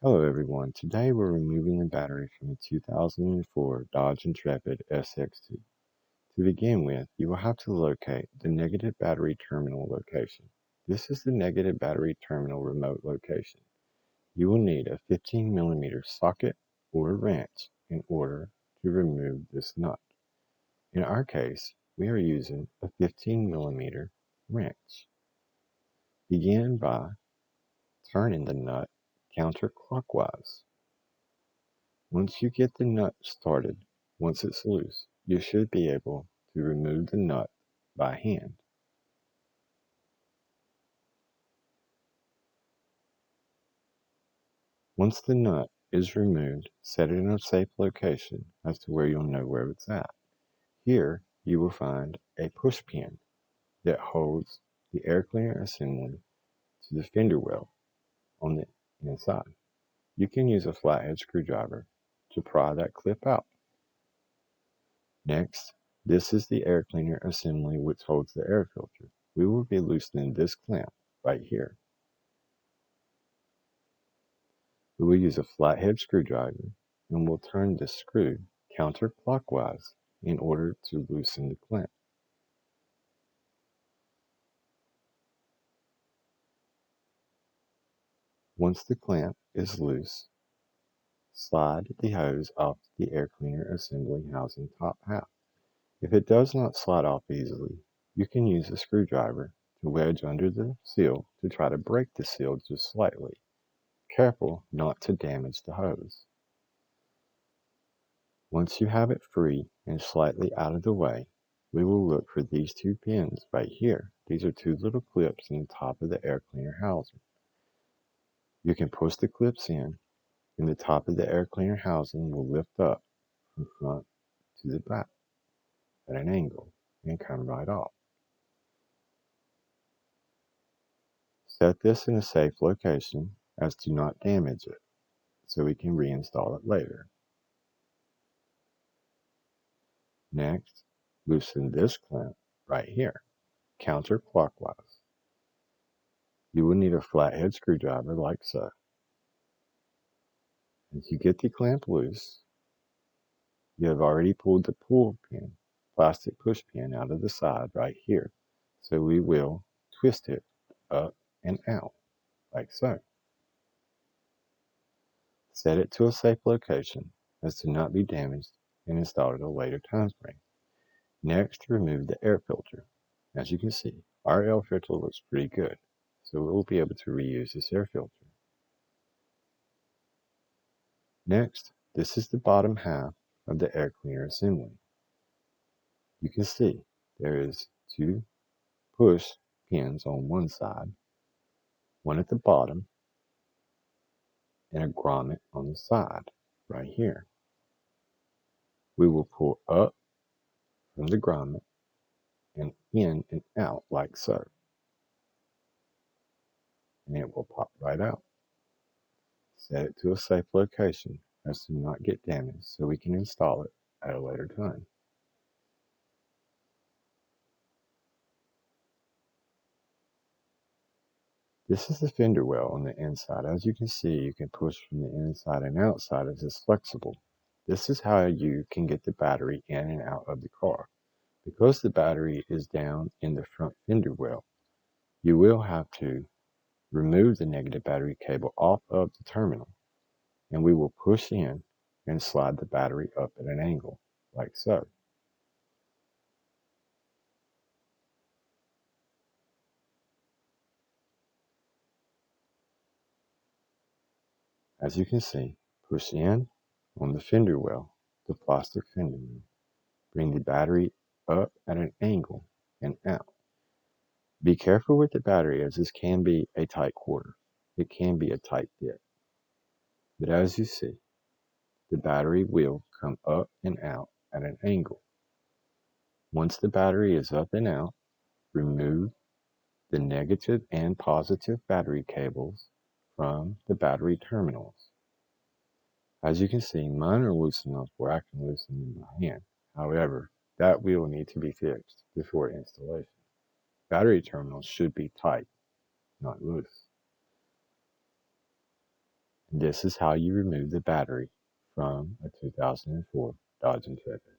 Hello everyone, today we're removing the battery from the 2004 Dodge Intrepid SXT. To begin with, you will have to locate the negative battery terminal location. This is the negative battery terminal remote location. You will need a 15mm socket or wrench in order to remove this nut. In our case, we are using a 15mm wrench. Begin by turning the nut counterclockwise. Once you get the nut started, once it's loose, you should be able to remove the nut by hand. Once the nut is removed, set it in a safe location as to where you'll know where it's at. Here, you will find a push pin that holds the air cleaner assembly to the fender well on the inside. You can use a flathead screwdriver to pry that clip out. Next, this is the air cleaner assembly which holds the air filter. We will be loosening this clamp right here. We will use a flathead screwdriver and we'll turn the screw counterclockwise in order to loosen the clamp. Once the clamp is loose, slide the hose off the air cleaner assembly housing top half. If it does not slide off easily, you can use a screwdriver to wedge under the seal to try to break the seal just slightly. Careful not to damage the hose. Once you have it free and slightly out of the way, we will look for these two pins right here. These are two little clips in the top of the air cleaner housing. You can push the clips in, and the top of the air cleaner housing will lift up from front to the back at an angle and come right off. Set this in a safe location as to not damage it, so we can reinstall it later. Next, loosen this clamp right here, counterclockwise. You will need a flathead screwdriver like so. As you get the clamp loose, you have already pulled the pull pin, plastic push pin out of the side right here. So we will twist it up and out like so. Set it to a safe location as to not be damaged and install it at a later time frame. Next, remove the air filter. As you can see, our air filter looks pretty good, so we'll be able to reuse this air filter. Next, this is the bottom half of the air cleaner assembly. You can see there is two push pins on one side, one at the bottom, and a grommet on the side right here. We will pull up from the grommet and in and out like so. And it will pop right out. Set it to a safe location as to not get damaged so we can install it at a later time. This is the fender well on the inside. As you can see, you can push from the inside and outside as it's flexible. This is how you can get the battery in and out of the car. Because the battery is down in the front fender well, you will have to remove the negative battery cable off of the terminal, and we will push in and slide the battery up at an angle, like so. As you can see, push in on the fender well, the plastic fender well. Bring the battery up at an angle and out. Be careful with the battery as this can be a tight quarter. It can be a tight fit. But as you see, the battery will come up and out at an angle. Once the battery is up and out, remove the negative and positive battery cables from the battery terminals. As you can see, mine are loose enough where I can loosen them by hand. However, that will need to be fixed before installation. Battery terminals should be tight, not loose. This is how you remove the battery from a 2004 Dodge Intrepid.